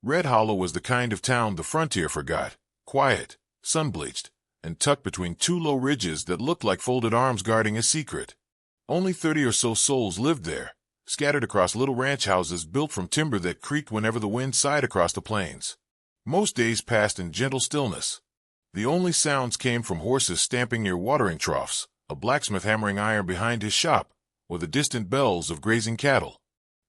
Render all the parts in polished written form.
Red Hollow was the kind of town the frontier forgot, quiet, sun-bleached, and tucked between two low ridges that looked like folded arms guarding a secret. Only 30 or so souls lived there, scattered across little ranch houses built from timber that creaked whenever the wind sighed across the plains. Most days passed in gentle stillness. The only sounds came from horses stamping near watering troughs, a blacksmith hammering iron behind his shop, or the distant bells of grazing cattle.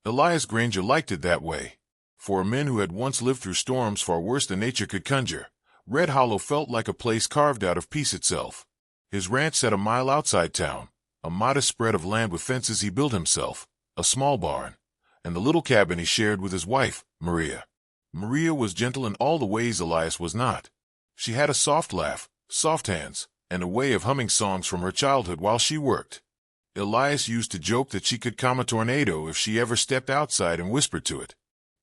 Elias Granger liked it that way. For a man who had once lived through storms far worse than nature could conjure, Red Hollow felt like a place carved out of peace itself. His ranch sat a mile outside town, a modest spread of land with fences he built himself, a small barn, and the little cabin he shared with his wife, Maria. Maria was gentle in all the ways Elias was not. She had a soft laugh, soft hands, and a way of humming songs from her childhood while she worked. Elias used to joke that she could calm a tornado if she ever stepped outside and whispered to it.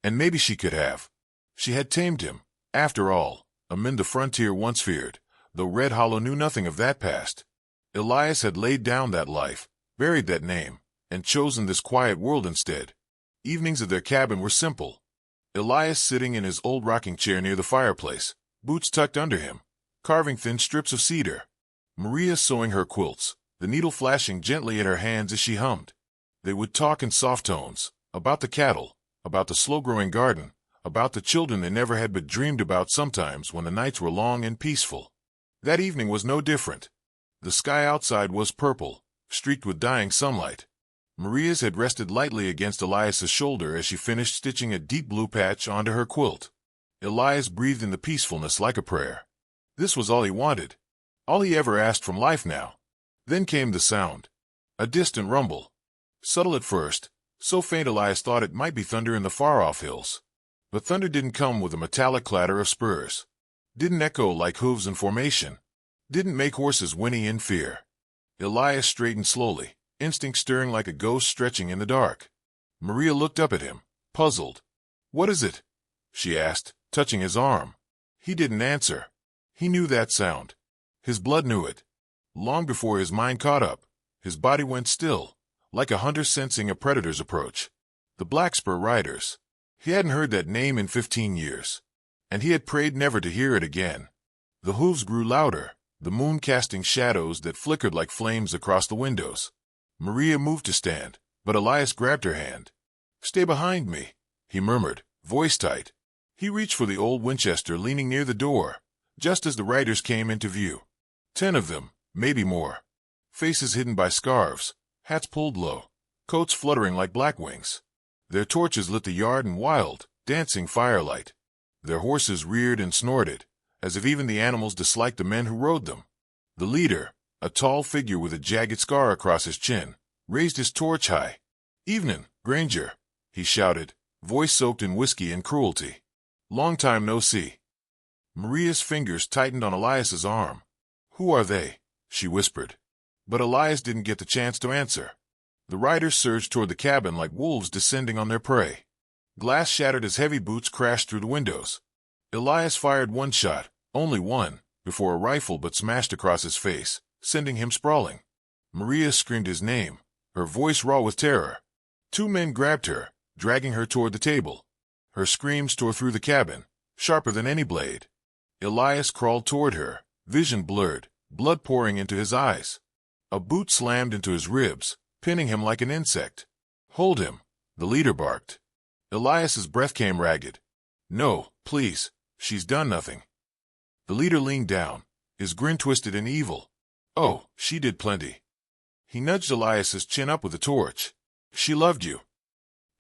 And maybe she could have. She had tamed him, after all, a man the frontier once feared, though Red Hollow knew nothing of that past. Elias had laid down that life, buried that name, and chosen this quiet world instead. Evenings of their cabin were simple. Elias sitting in his old rocking chair near the fireplace, boots tucked under him, carving thin strips of cedar. Maria sewing her quilts, the needle flashing gently at her hands as she hummed. They would talk in soft tones, about the cattle, about the slow-growing garden, about the children they never had but dreamed about sometimes when the nights were long and peaceful. That evening was no different. The sky outside was purple, streaked with dying sunlight. Maria's had rested lightly against Elias's shoulder as she finished stitching a deep blue patch onto her quilt. Elias breathed in the peacefulness like a prayer. This was all he wanted, all he ever asked from life now. Then came the sound. A distant rumble. Subtle at first, so faint Elias thought it might be thunder in the far-off hills. But thunder didn't come with a metallic clatter of spurs. Didn't echo like hooves in formation. Didn't make horses whinny in fear. Elias straightened slowly, instinct stirring like a ghost stretching in the dark. Maria looked up at him, puzzled. "What is it?" she asked, touching his arm. He didn't answer. He knew that sound. His blood knew it. Long before his mind caught up, his body went still, like a hunter sensing a predator's approach. The Blackspur Riders. He hadn't heard that name in 15 years, and he had prayed never to hear it again. The hooves grew louder, the moon casting shadows that flickered like flames across the windows. Maria moved to stand, but Elias grabbed her hand. "Stay behind me," he murmured, voice tight. He reached for the old Winchester leaning near the door, just as the riders came into view. 10 of them, maybe more. Faces hidden by scarves, hats pulled low, coats fluttering like black wings. Their torches lit the yard in wild, dancing firelight. Their horses reared and snorted, as if even the animals disliked the men who rode them. The leader, a tall figure with a jagged scar across his chin, raised his torch high. "Evenin', Granger," he shouted, voice soaked in whiskey and cruelty. "Long time no see." Maria's fingers tightened on Elias's arm. "Who are they?" she whispered. But Elias didn't get the chance to answer. The riders surged toward the cabin like wolves descending on their prey. Glass shattered as heavy boots crashed through the windows. Elias fired one shot, only one, before a rifle but smashed across his face, sending him sprawling. Maria screamed his name, her voice raw with terror. 2 men grabbed her, dragging her toward the table. Her screams tore through the cabin, sharper than any blade. Elias crawled toward her, vision blurred, blood pouring into his eyes. A boot slammed into his ribs, pinning him like an insect. "Hold him," the leader barked. Elias's breath came ragged. "No, please, she's done nothing." The leader leaned down, his grin twisted in evil. "Oh, she did plenty." He nudged Elias's chin up with a torch. "She loved you."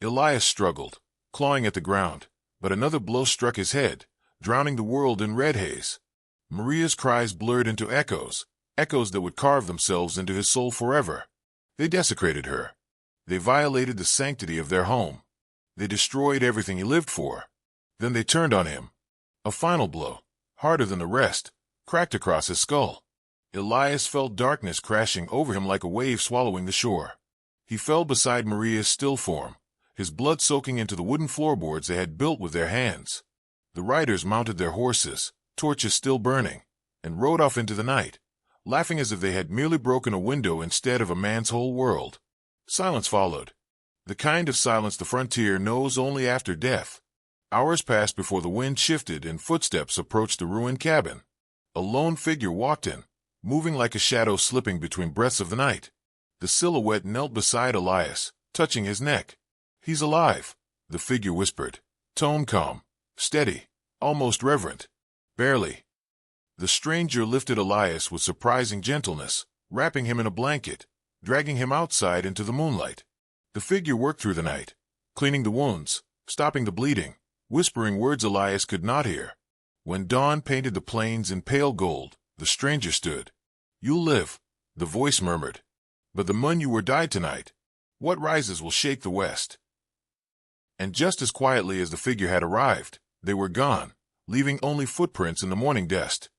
Elias struggled, clawing at the ground, but another blow struck his head, drowning the world in red haze. Maria's cries blurred into echoes, echoes that would carve themselves into his soul forever. They desecrated her. They violated the sanctity of their home. They destroyed everything he lived for. Then they turned on him. A final blow, harder than the rest, cracked across his skull. Elias felt darkness crashing over him like a wave swallowing the shore. He fell beside Maria's still form, his blood soaking into the wooden floorboards they had built with their hands. The riders mounted their horses, torches still burning, and rode off into the night, laughing as if they had merely broken a window instead of a man's whole world. Silence followed. The kind of silence the frontier knows only after death. Hours passed before the wind shifted and footsteps approached the ruined cabin. A lone figure walked in, moving like a shadow slipping between breaths of the night. The silhouette knelt beside Elias, touching his neck. "He's alive," the figure whispered, tone calm, steady, almost reverent. "Barely." The stranger lifted Elias with surprising gentleness, wrapping him in a blanket, dragging him outside into the moonlight. The figure worked through the night, cleaning the wounds, stopping the bleeding, whispering words Elias could not hear. When dawn painted the plains in pale gold, the stranger stood. "You'll live," the voice murmured. "But the moon you were died tonight. What rises will shake the west." And just as quietly as the figure had arrived, they were gone, leaving only footprints in the morning dust.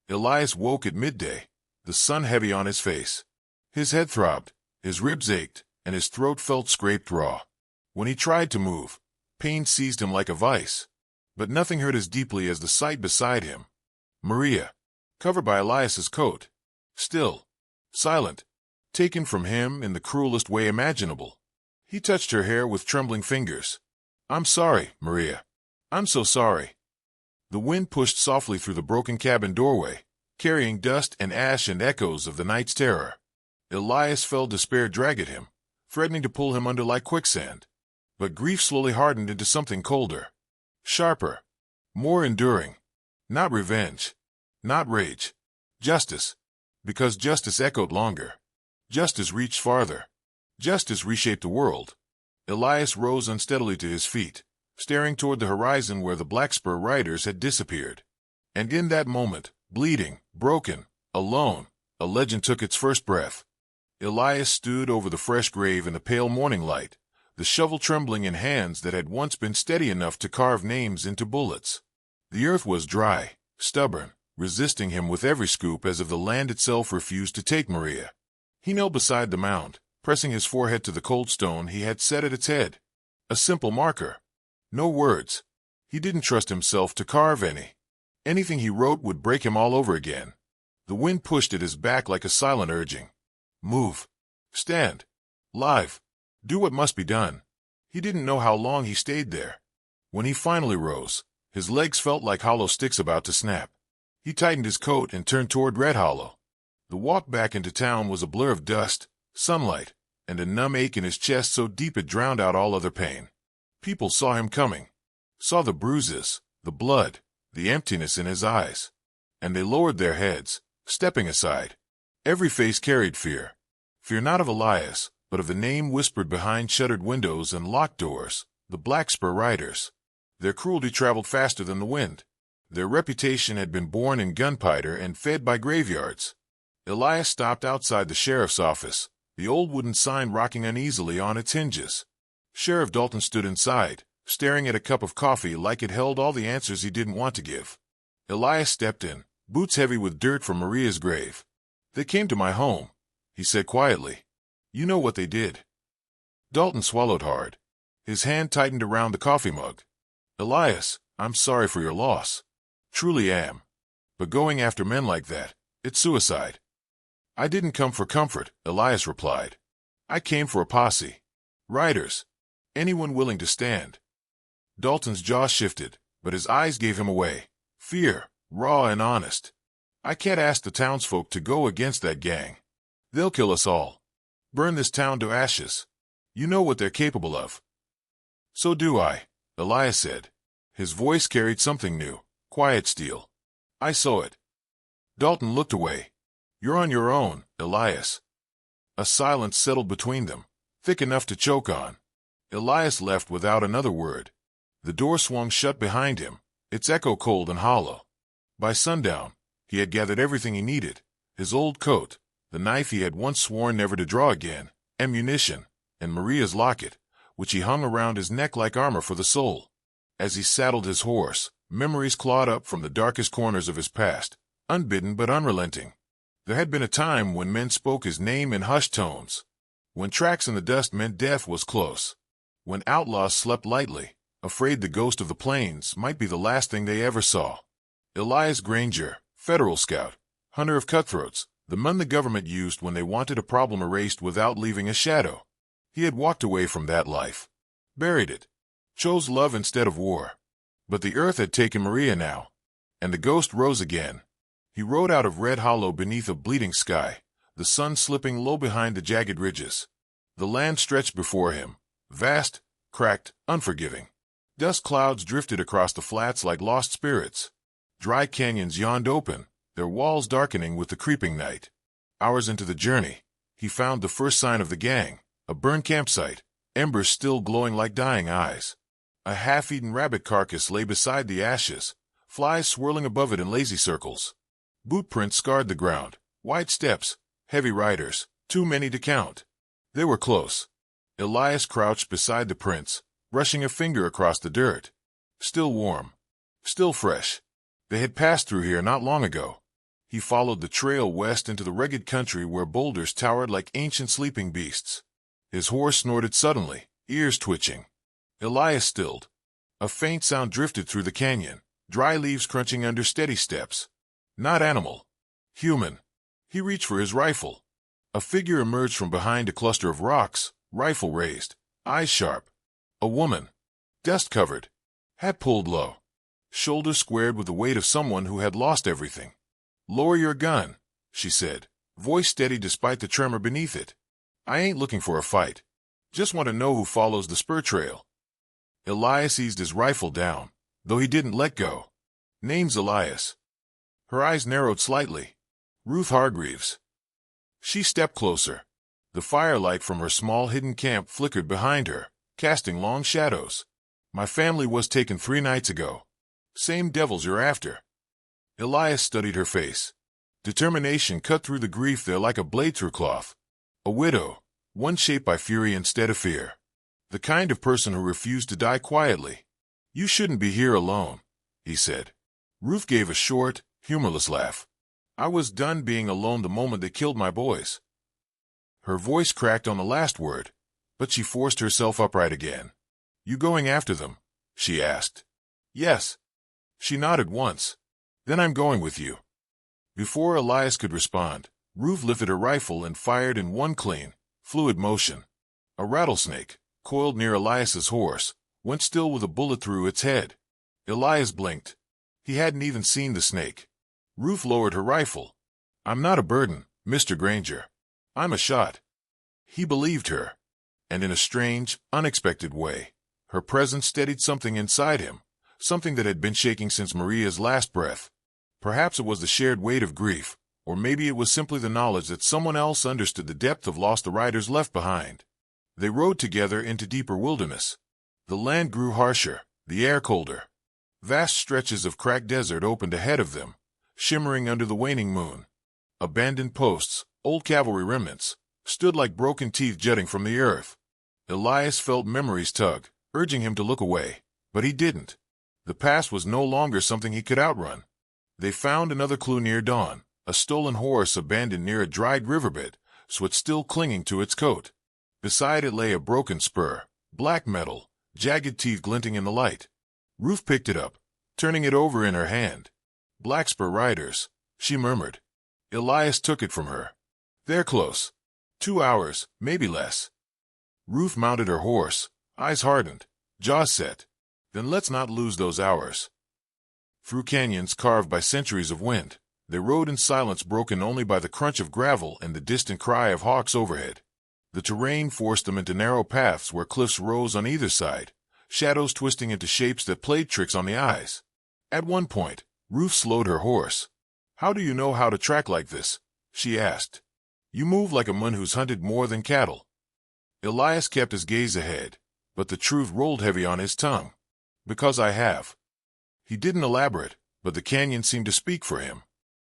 Elias woke at midday, the sun heavy on his face. His head throbbed, his ribs ached, and his throat felt scraped raw. When he tried to move, pain seized him like a vice. But nothing hurt as deeply as the sight beside him. Maria, covered by Elias's coat, still, silent, taken from him in the cruelest way imaginable. He touched her hair with trembling fingers. "I'm sorry, Maria. I'm so sorry." The wind pushed softly through the broken cabin doorway, carrying dust and ash and echoes of the night's terror. Elias felt despair drag at him, threatening to pull him under like quicksand. But grief slowly hardened into something colder, sharper, more enduring. Not revenge, not rage, justice. Because justice echoed longer. Justice reached farther. Justice reshaped the world. Elias rose unsteadily to his feet, staring toward the horizon where the Black Spur riders had disappeared. And in that moment, bleeding, broken, alone, a legend took its first breath. Elias stood over the fresh grave in the pale morning light, the shovel trembling in hands that had once been steady enough to carve names into bullets. The earth was dry, stubborn, resisting him with every scoop as if the land itself refused to take Maria. He knelt beside the mound, pressing his forehead to the cold stone he had set at its head. A simple marker. No words. He didn't trust himself to carve any. Anything he wrote would break him all over again. The wind pushed at his back like a silent urging. Move. Stand. Live. Do what must be done. He didn't know how long he stayed there. When he finally rose, his legs felt like hollow sticks about to snap. He tightened his coat and turned toward Red Hollow. The walk back into town was a blur of dust, sunlight, and a numb ache in his chest so deep it drowned out all other pain. People saw him coming, saw the bruises, the blood, the emptiness in his eyes. And they lowered their heads, stepping aside. Every face carried fear. Fear not of Elias, but of the name whispered behind shuttered windows and locked doors, the Black Spur Riders. Their cruelty traveled faster than the wind. Their reputation had been born in gunpowder and fed by graveyards. Elias stopped outside the sheriff's office, the old wooden sign rocking uneasily on its hinges. Sheriff Dalton stood inside, staring at a cup of coffee like it held all the answers he didn't want to give. Elias stepped in, boots heavy with dirt from Maria's grave. "They came to my home," he said quietly. "You know what they did." Dalton swallowed hard. His hand tightened around the coffee mug. "Elias, I'm sorry for your loss. Truly am. But going after men like that, it's suicide." "I didn't come for comfort," Elias replied. "I came for a posse. Riders. Anyone willing to stand." Dalton's jaw shifted, but his eyes gave him away. Fear, raw and honest. "I can't ask the townsfolk to go against that gang. They'll kill us all. Burn this town to ashes. You know what they're capable of." "So do I," Elias said. His voice carried something new, quiet steel. "I saw it." Dalton looked away. "You're on your own, Elias." A silence settled between them, thick enough to choke on. Elias left without another word. The door swung shut behind him, its echo cold and hollow. By sundown, he had gathered everything he needed: his old coat, the knife he had once sworn never to draw again, ammunition, and Maria's locket, which he hung around his neck like armor for the soul. As he saddled his horse, memories clawed up from the darkest corners of his past, unbidden but unrelenting. There had been a time when men spoke his name in hushed tones, when tracks in the dust meant death was close, when outlaws slept lightly, afraid the ghost of the plains might be the last thing they ever saw. Elias Granger, federal scout, hunter of cutthroats, the man the government used when they wanted a problem erased without leaving a shadow. He had walked away from that life, buried it, chose love instead of war. But the earth had taken Maria now, and the ghost rose again. He rode out of Red Hollow beneath a bleeding sky, the sun slipping low behind the jagged ridges. The land stretched before him, vast, cracked, unforgiving. Dust clouds drifted across the flats like lost spirits. Dry canyons yawned open, their walls darkening with the creeping night. Hours into the journey, he found the first sign of the gang, a burned campsite, embers still glowing like dying eyes. A half-eaten rabbit carcass lay beside the ashes, flies swirling above it in lazy circles. Bootprints scarred the ground, white steps, heavy riders, too many to count. They were close. Elias crouched beside the prints, brushing a finger across the dirt. Still warm. Still fresh. They had passed through here not long ago. He followed the trail west into the rugged country where boulders towered like ancient sleeping beasts. His horse snorted suddenly, ears twitching. Elias stilled. A faint sound drifted through the canyon, dry leaves crunching under steady steps. Not animal. Human. He reached for his rifle. A figure emerged from behind a cluster of rocks, rifle raised, eyes sharp. A woman. Dust-covered. Hat pulled low. Shoulders squared with the weight of someone who had lost everything. "Lower your gun," she said, voice steady despite the tremor beneath it. "I ain't looking for a fight. Just want to know who follows the spur trail." Elias eased his rifle down, though he didn't let go. "Name's Elias." Her eyes narrowed slightly. "Ruth Hargreaves." She stepped closer. The firelight from her small hidden camp flickered behind her, casting long shadows. "My family was taken 3 nights ago. Same devils you're after." Elias studied her face. Determination cut through the grief there like a blade through cloth. A widow, one shaped by fury instead of fear. The kind of person who refused to die quietly. "You shouldn't be here alone," he said. Ruth gave a short, humorless laugh. "I was done being alone the moment they killed my boys." Her voice cracked on the last word, but she forced herself upright again. "You going after them?" she asked. "Yes." She nodded once. "Then I'm going with you." Before Elias could respond, Ruth lifted her rifle and fired in one clean, fluid motion. A rattlesnake, coiled near Elias's horse, went still with a bullet through its head. Elias blinked. He hadn't even seen the snake. Ruth lowered her rifle. "I'm not a burden, Mr. Granger. I'm a shot." He believed her. And in a strange, unexpected way, her presence steadied something inside him, something that had been shaking since Maria's last breath. Perhaps it was the shared weight of grief, or maybe it was simply the knowledge that someone else understood the depth of loss the riders left behind. They rode together into deeper wilderness. The land grew harsher, the air colder. Vast stretches of cracked desert opened ahead of them, shimmering under the waning moon. Abandoned posts, old cavalry remnants, stood like broken teeth jutting from the earth. Elias felt memories tug, urging him to look away, but he didn't. The past was no longer something he could outrun. They found another clue near dawn, a stolen horse abandoned near a dried riverbed, sweat still clinging to its coat. Beside it lay a broken spur, black metal, jagged teeth glinting in the light. Ruth picked it up, turning it over in her hand. "Black spur riders," she murmured. Elias took it from her. "They're close. 2 hours, maybe less." Ruth mounted her horse, eyes hardened, jaws set. "Then let's not lose those hours." Through canyons carved by centuries of wind, they rode in silence broken only by the crunch of gravel and the distant cry of hawks overhead. The terrain forced them into narrow paths where cliffs rose on either side, shadows twisting into shapes that played tricks on the eyes. At one point, Ruth slowed her horse. "How do you know how to track like this?" she asked. "You move like a man who's hunted more than cattle." Elias kept his gaze ahead, but the truth rolled heavy on his tongue. "Because I have." He didn't elaborate, but the canyon seemed to speak for him.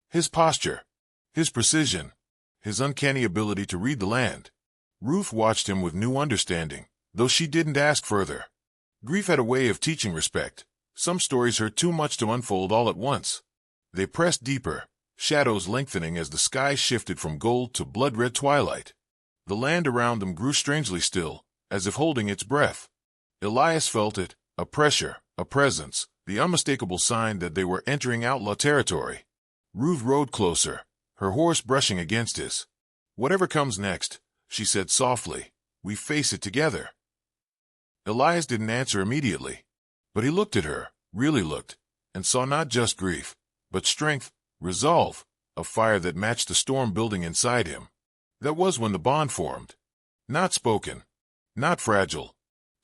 His posture, his precision, his uncanny ability to read the land. Ruth watched him with new understanding, though she didn't ask further. Grief had a way of teaching respect. Some stories hurt too much to unfold all at once. They pressed deeper, shadows lengthening as the sky shifted from gold to blood-red twilight. The land around them grew strangely still, as if holding its breath. Elias felt it, a pressure, a presence, the unmistakable sign that they were entering outlaw territory. Ruth rode closer, her horse brushing against his. "Whatever comes next," she said softly, "we face it together." Elias didn't answer immediately, but he looked at her, really looked, and saw not just grief, but strength, resolve, a fire that matched the storm building inside him. That was when the bond formed. Not spoken, not fragile,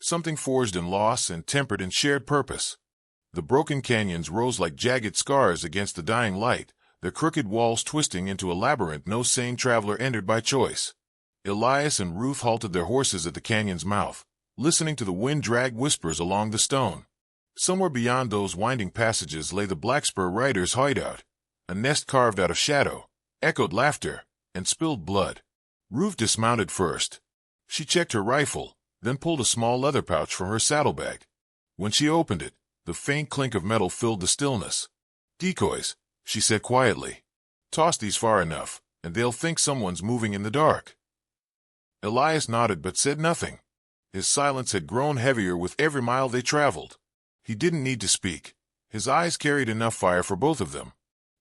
something forged in loss and tempered in shared purpose. The broken canyons rose like jagged scars against the dying light, their crooked walls twisting into a labyrinth no sane traveler entered by choice. Elias and Ruth halted their horses at the canyon's mouth, listening to the wind drag whispers along the stone. Somewhere beyond those winding passages lay the Blackspur Riders' hideout, a nest carved out of shadow, echoed laughter, and spilled blood. Ruth dismounted first. She checked her rifle, then pulled a small leather pouch from her saddlebag. When she opened it, the faint clink of metal filled the stillness. "Decoys," she said quietly. "Toss these far enough, and they'll think someone's moving in the dark." Elias nodded but said nothing. His silence had grown heavier with every mile they traveled. He didn't need to speak. His eyes carried enough fire for both of them.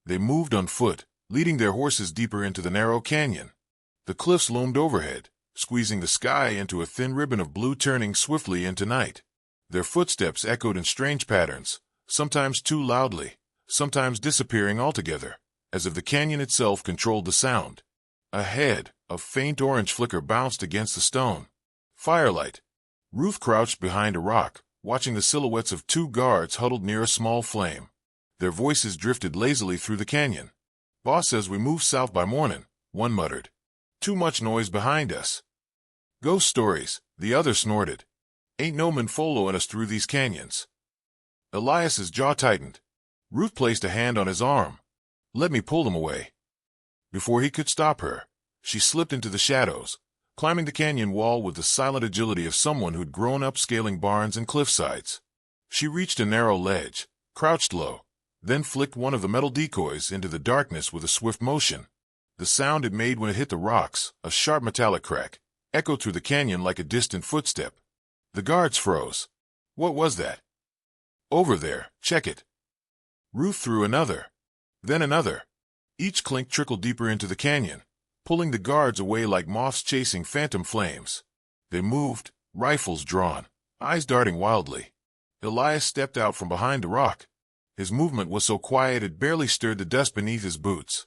They moved on foot, leading their horses deeper into the narrow canyon. The cliffs loomed overhead, squeezing the sky into a thin ribbon of blue turning swiftly into night. Their footsteps echoed in strange patterns, sometimes too loudly, sometimes disappearing altogether, as if the canyon itself controlled the sound. Ahead, a faint orange flicker bounced against the stone. Firelight. Ruth crouched behind a rock, watching the silhouettes of two guards huddled near a small flame. Their voices drifted lazily through the canyon. "Boss says we move south by morning," one muttered. "Too much noise behind us." "Ghost stories," the other snorted. "Ain't no man following us through these canyons." Elias's jaw tightened. Ruth placed a hand on his arm. "Let me pull them away." Before he could stop her, she slipped into the shadows, climbing the canyon wall with the silent agility of someone who'd grown up scaling barns and cliffsides. She reached a narrow ledge, crouched low, then flicked one of the metal decoys into the darkness with a swift motion. The sound it made when it hit the rocks, a sharp metallic crack, echoed through the canyon like a distant footstep. The guards froze. "What was that?" "Over there, check it." Ruth threw another. Then another. Each clink trickled deeper into the canyon, pulling the guards away like moths chasing phantom flames. They moved, rifles drawn, eyes darting wildly. Elias stepped out from behind the rock. His movement was so quiet it barely stirred the dust beneath his boots.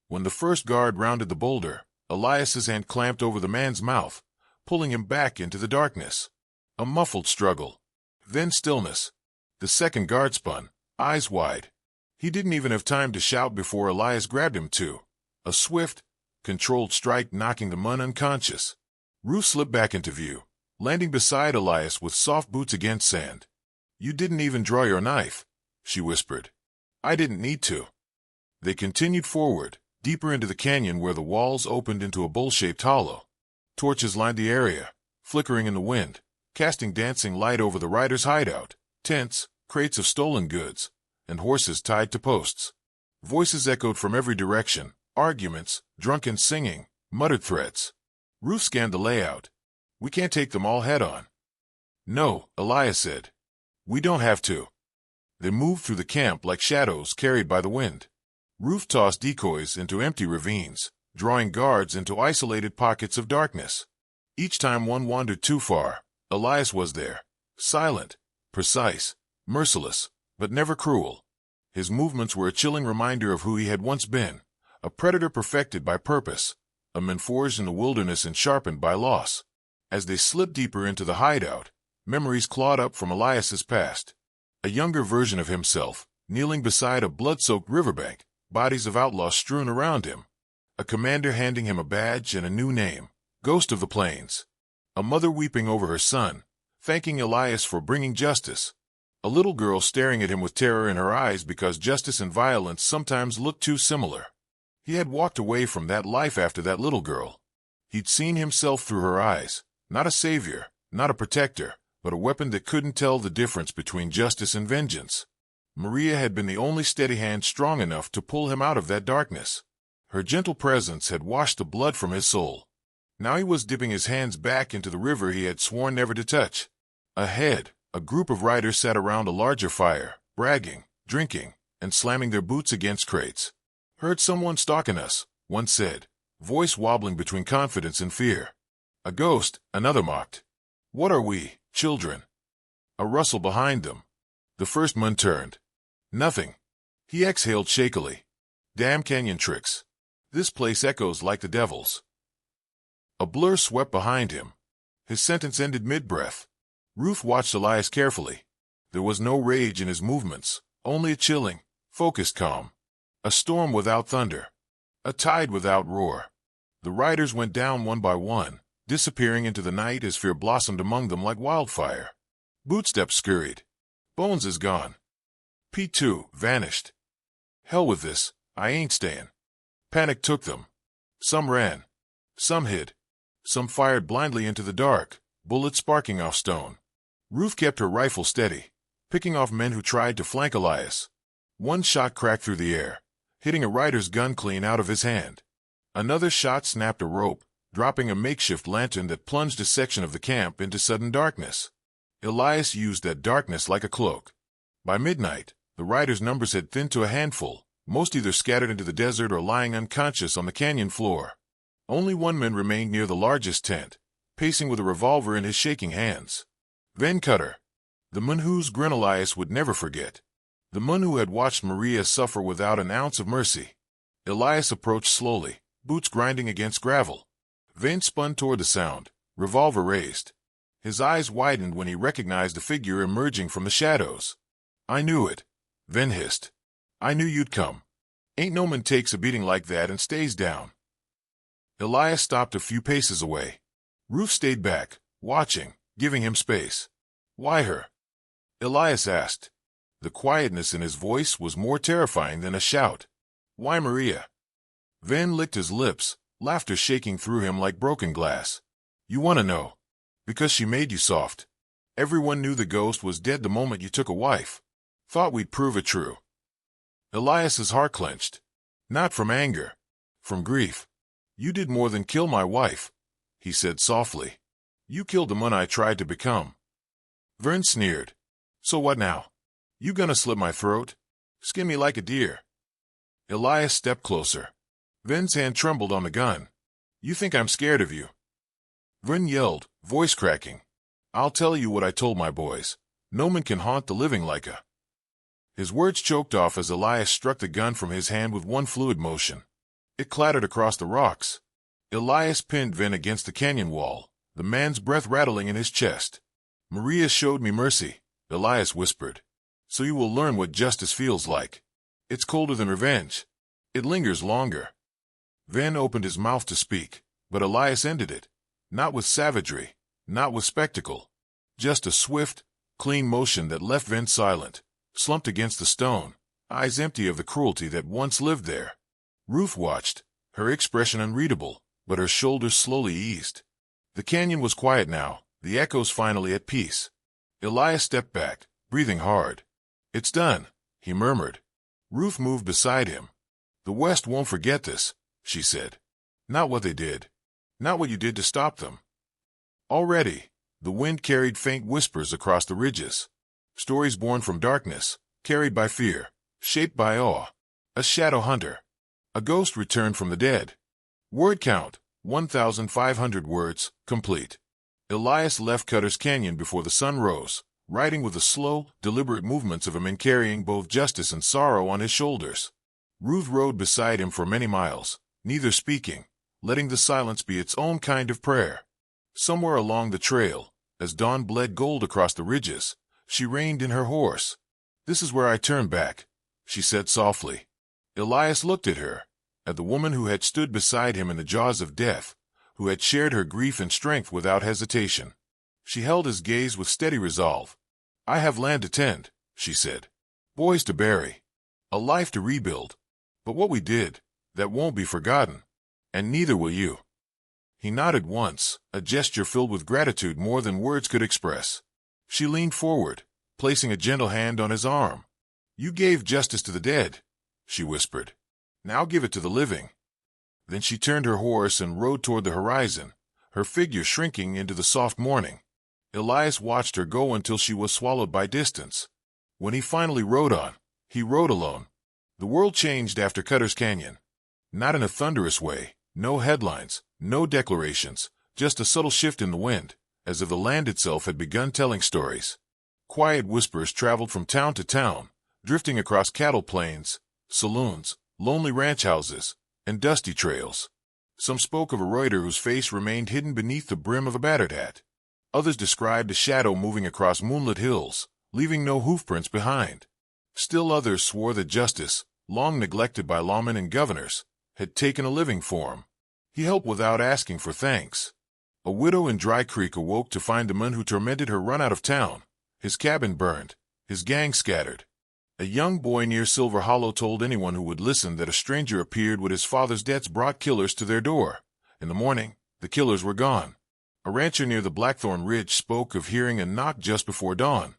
When the first guard rounded the boulder, Elias's hand clamped over the man's mouth, pulling him back into the darkness. A muffled struggle. Then stillness. The second guard spun, eyes wide. He didn't even have time to shout before Elias grabbed him too. A swift, controlled strike knocking the man unconscious. Ruth slipped back into view, landing beside Elias with soft boots against sand. "You didn't even draw your knife," she whispered. "I didn't need to." They continued forward, deeper into the canyon where the walls opened into a bowl-shaped hollow. Torches lined the area, flickering in the wind, casting dancing light over the riders' hideout, tents, crates of stolen goods, and horses tied to posts. Voices echoed from every direction, arguments, drunken singing, muttered threats. Ruth scanned the layout. "We can't take them all head-on." "No," Elias said. "We don't have to." They moved through the camp like shadows carried by the wind. Ruth tossed decoys into empty ravines, drawing guards into isolated pockets of darkness. Each time one wandered too far, Elias was there, silent, precise, merciless, but never cruel. His movements were a chilling reminder of who he had once been, a predator perfected by purpose, a man forged in the wilderness and sharpened by loss. As they slipped deeper into the hideout, memories clawed up from Elias's past. A younger version of himself, kneeling beside a blood-soaked riverbank, bodies of outlaws strewn around him. A commander handing him a badge and a new name, Ghost of the Plains. A mother weeping over her son, thanking Elias for bringing justice. A little girl staring at him with terror in her eyes because justice and violence sometimes looked too similar. He had walked away from that life after that little girl. He'd seen himself through her eyes, not a savior, not a protector, but a weapon that couldn't tell the difference between justice and vengeance. Maria had been the only steady hand strong enough to pull him out of that darkness. Her gentle presence had washed the blood from his soul. Now he was dipping his hands back into the river he had sworn never to touch. Ahead, a group of riders sat around a larger fire, bragging, drinking, and slamming their boots against crates. "Heard someone stalking us," one said, voice wobbling between confidence and fear. "A ghost," another mocked. "What are we, children?" A rustle behind them. The first man turned. Nothing. He exhaled shakily. Damn canyon tricks. This place echoes like the devil's. A blur swept behind him. His sentence ended mid-breath. Ruth watched Elias carefully. There was no rage in his movements, only a chilling, focused calm. A storm without thunder. A tide without roar. The riders went down one by one, disappearing into the night as fear blossomed among them like wildfire. Bootsteps scurried. Bones is gone. P2 vanished. Hell with this, I ain't staying. Panic took them. Some ran. Some hid. Some fired blindly into the dark, bullets sparking off stone. Ruth kept her rifle steady, picking off men who tried to flank Elias. One shot cracked through the air, hitting a rider's gun clean out of his hand. Another shot snapped a rope, dropping a makeshift lantern that plunged a section of the camp into sudden darkness. Elias used that darkness like a cloak. By midnight, the riders' numbers had thinned to a handful, most either scattered into the desert or lying unconscious on the canyon floor. Only one man remained near the largest tent, pacing with a revolver in his shaking hands. Van Cutter. The man whose grin Elias would never forget. The man who had watched Maria suffer without an ounce of mercy. Elias approached slowly, boots grinding against gravel. Van spun toward the sound, revolver raised. His eyes widened when he recognized a figure emerging from the shadows. I knew it. Van hissed. I knew you'd come. Ain't no man takes a beating like that and stays down. Elias stopped a few paces away. Ruth stayed back, watching, giving him space. Why her? Elias asked. The quietness in his voice was more terrifying than a shout. Why Maria? Van licked his lips, laughter shaking through him like broken glass. You want to know? Because she made you soft. Everyone knew the ghost was dead the moment you took a wife. Thought we'd prove it true. Elias's heart clenched. Not from anger. From grief. You did more than kill my wife, he said softly. You killed the man I tried to become. Vern sneered. So what now? You gonna slit my throat? Skin me like a deer? Elias stepped closer. Vern's hand trembled on the gun. You think I'm scared of you? Vern yelled, voice cracking. I'll tell you what I told my boys. No man can haunt the living like a... His words choked off as Elias struck the gun from his hand with one fluid motion. It clattered across the rocks. Elias pinned Vin against the canyon wall, the man's breath rattling in his chest. Maria showed me mercy, Elias whispered. So you will learn what justice feels like. It's colder than revenge. It lingers longer. Vin opened his mouth to speak, but Elias ended it. Not with savagery, not with spectacle. Just a swift, clean motion that left Vin silent, slumped against the stone, eyes empty of the cruelty that once lived there. Ruth watched, her expression unreadable, but her shoulders slowly eased. The canyon was quiet now, the echoes finally at peace. Elias stepped back, breathing hard. It's done, he murmured. Ruth moved beside him. The West won't forget this, she said. Not what they did. Not what you did to stop them. Already, the wind carried faint whispers across the ridges. Stories born from darkness, carried by fear, shaped by awe. A shadow hunter. A ghost returned from the dead. Word count, 1,500 words, complete. Elias left Cutter's Canyon before the sun rose, riding with the slow, deliberate movements of a man carrying both justice and sorrow on his shoulders. Ruth rode beside him for many miles, neither speaking, letting the silence be its own kind of prayer. Somewhere along the trail, as dawn bled gold across the ridges, she reined in her horse. This is where I turn back, she said softly. Elias looked at her, at the woman who had stood beside him in the jaws of death, who had shared her grief and strength without hesitation. She held his gaze with steady resolve. I have land to tend, she said. Boys to bury. A life to rebuild. But what we did, that won't be forgotten. And neither will you. He nodded once, a gesture filled with gratitude more than words could express. She leaned forward, placing a gentle hand on his arm. You gave justice to the dead, she whispered. Now give it to the living. Then she turned her horse and rode toward the horizon, her figure shrinking into the soft morning. Elias watched her go until she was swallowed by distance. When he finally rode on, he rode alone. The world changed after Cutter's Canyon. Not in a thunderous way, no headlines, no declarations, just a subtle shift in the wind, as if the land itself had begun telling stories. Quiet whispers traveled from town to town, drifting across cattle plains, saloons, lonely ranch houses, and dusty trails. Some spoke of a reuter whose face remained hidden beneath the brim of a battered hat. Others described a shadow moving across moonlit hills, leaving no hoofprints behind. Still others swore that justice, long neglected by lawmen and governors, had taken a living form. He helped without asking for thanks. A widow in Dry Creek awoke to find the men who tormented her run out of town, his cabin burned, his gang scattered. A young boy near Silver Hollow told anyone who would listen that a stranger appeared with his father's debts brought killers to their door. In the morning, the killers were gone. A rancher near the Blackthorn Ridge spoke of hearing a knock just before dawn.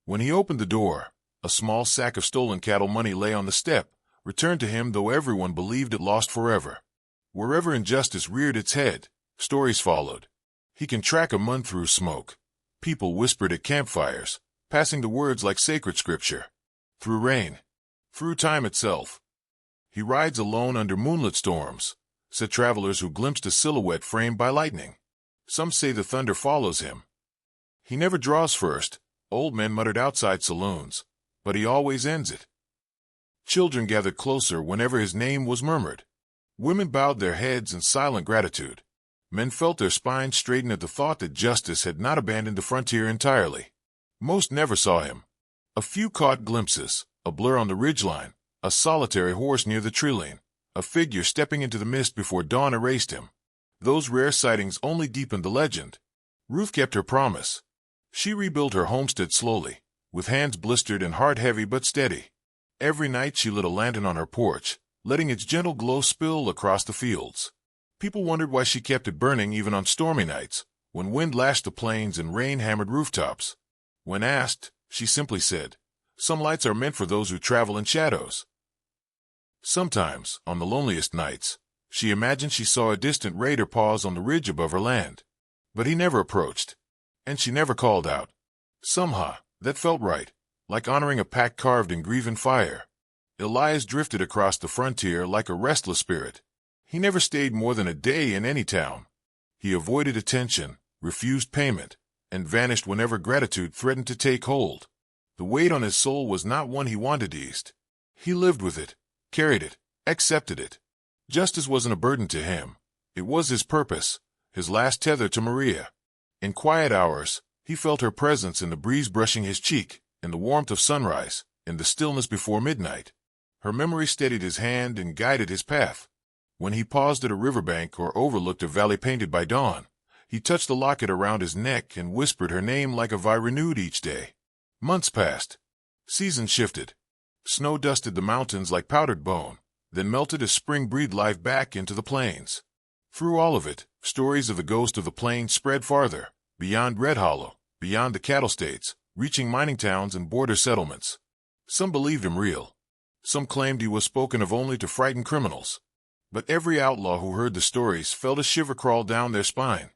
When he opened the door, a small sack of stolen cattle money lay on the step, returned to him though everyone believed it lost forever. Wherever injustice reared its head, stories followed. He can track a month through smoke. People whispered at campfires, passing the words like sacred scripture. Through rain. Through time itself. He rides alone under moonlit storms, said travelers who glimpsed a silhouette framed by lightning. Some say the thunder follows him. He never draws first, old men muttered outside saloons, but he always ends it. Children gathered closer whenever his name was murmured. Women bowed their heads in silent gratitude. Men felt their spines straighten at the thought that justice had not abandoned the frontier entirely. Most never saw him. A few caught glimpses, a blur on the ridgeline, a solitary horse near the treeline, a figure stepping into the mist before dawn erased him. Those rare sightings only deepened the legend. Ruth kept her promise. She rebuilt her homestead slowly, with hands blistered and heart heavy but steady. Every night she lit a lantern on her porch, letting its gentle glow spill across the fields. People wondered why she kept it burning even on stormy nights, when wind lashed the plains and rain hammered rooftops. When asked, she simply said, "Some lights are meant for those who travel in shadows." Sometimes, on the loneliest nights, she imagined she saw a distant raider pause on the ridge above her land. But he never approached, and she never called out. Somehow, that felt right, like honoring a pact carved in grief and fire. Elias drifted across the frontier like a restless spirit. He never stayed more than a day in any town. He avoided attention, refused payment, and vanished whenever gratitude threatened to take hold. The weight on his soul was not one he wanted eased. He lived with it, carried it, accepted it. Justice wasn't a burden to him. It was his purpose, his last tether to Maria. In quiet hours, he felt her presence in the breeze brushing his cheek, in the warmth of sunrise, in the stillness before midnight. Her memory steadied his hand and guided his path. When he paused at a riverbank or overlooked a valley painted by dawn, he touched the locket around his neck and whispered her name like a vow renewed each day. Months passed. Seasons shifted. Snow dusted the mountains like powdered bone, then melted as spring breathed life back into the plains. Through all of it, stories of the ghost of the plains spread farther, beyond Red Hollow, beyond the cattle states, reaching mining towns and border settlements. Some believed him real. Some claimed he was spoken of only to frighten criminals. But every outlaw who heard the stories felt a shiver crawl down their spine.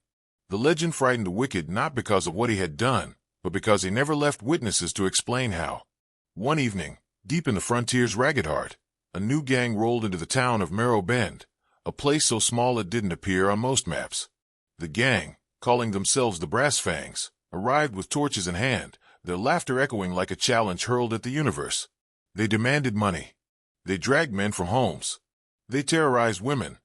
The legend frightened the wicked not because of what he had done, but because he never left witnesses to explain how. One evening, deep in the frontier's ragged heart, a new gang rolled into the town of Marrow Bend, a place so small it didn't appear on most maps. The gang, calling themselves the Brass Fangs, arrived with torches in hand, their laughter echoing like a challenge hurled at the universe. They demanded money. They dragged men from homes. They terrorized women.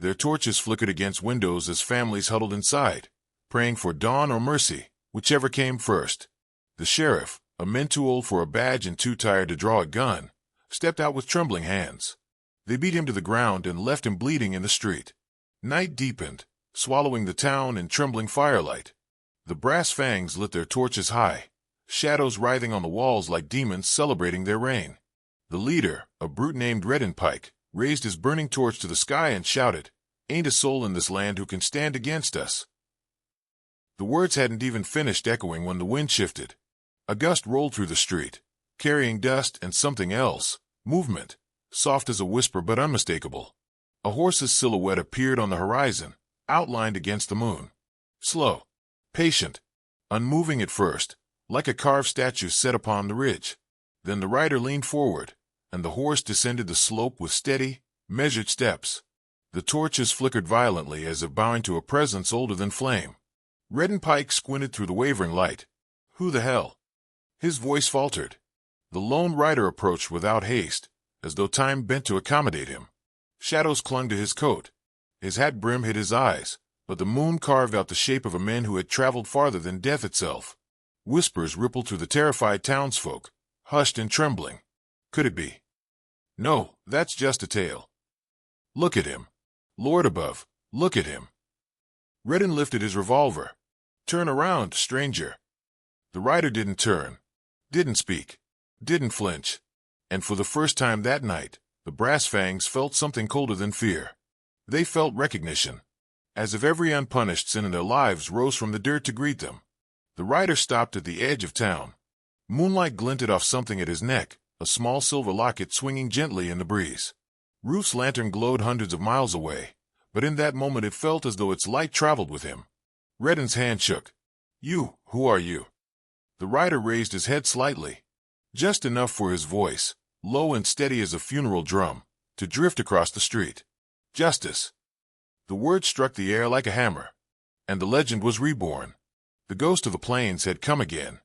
Their torches flickered against windows as families huddled inside, praying for dawn or mercy, whichever came first. The sheriff, a man too old for a badge and too tired to draw a gun, stepped out with trembling hands. They beat him to the ground and left him bleeding in the street. Night deepened, swallowing the town in trembling firelight. The Brass Fangs lit their torches high, shadows writhing on the walls like demons celebrating their reign. The leader, a brute named Pike, raised his burning torch to the sky and shouted, "Ain't a soul in this land who can stand against us." The words hadn't even finished echoing when the wind shifted. A gust rolled through the street, carrying dust and something else, movement, soft as a whisper but unmistakable. A horse's silhouette appeared on the horizon, outlined against the moon. Slow, patient, unmoving at first, like a carved statue set upon the ridge. Then the rider leaned forward, and the horse descended the slope with steady, measured steps. The torches flickered violently as if bowing to a presence older than flame. Pike squinted through the wavering light. Who the hell? His voice faltered. The lone rider approached without haste, as though time bent to accommodate him. Shadows clung to his coat. His hat brim hid his eyes, but the moon carved out the shape of a man who had traveled farther than death itself. Whispers rippled through the terrified townsfolk, hushed and trembling. Could it be? No, that's just a tale. Look at him. Lord above, look at him. Redden lifted his revolver. Turn around, stranger. The rider didn't turn, didn't speak, didn't flinch. And for the first time that night, the brass fangs felt something colder than fear. They felt recognition, as if every unpunished sin in their lives rose from the dirt to greet them. The rider stopped at the edge of town. Moonlight glinted off something at his neck, a small silver locket swinging gently in the breeze. Ruth's lantern glowed hundreds of miles away, but in that moment it felt as though its light traveled with him. Redden's hand shook. You, who are you? The rider raised his head slightly, just enough for his voice, low and steady as a funeral drum, to drift across the street. Justice. The word struck the air like a hammer, and the legend was reborn. The ghost of the plains had come again,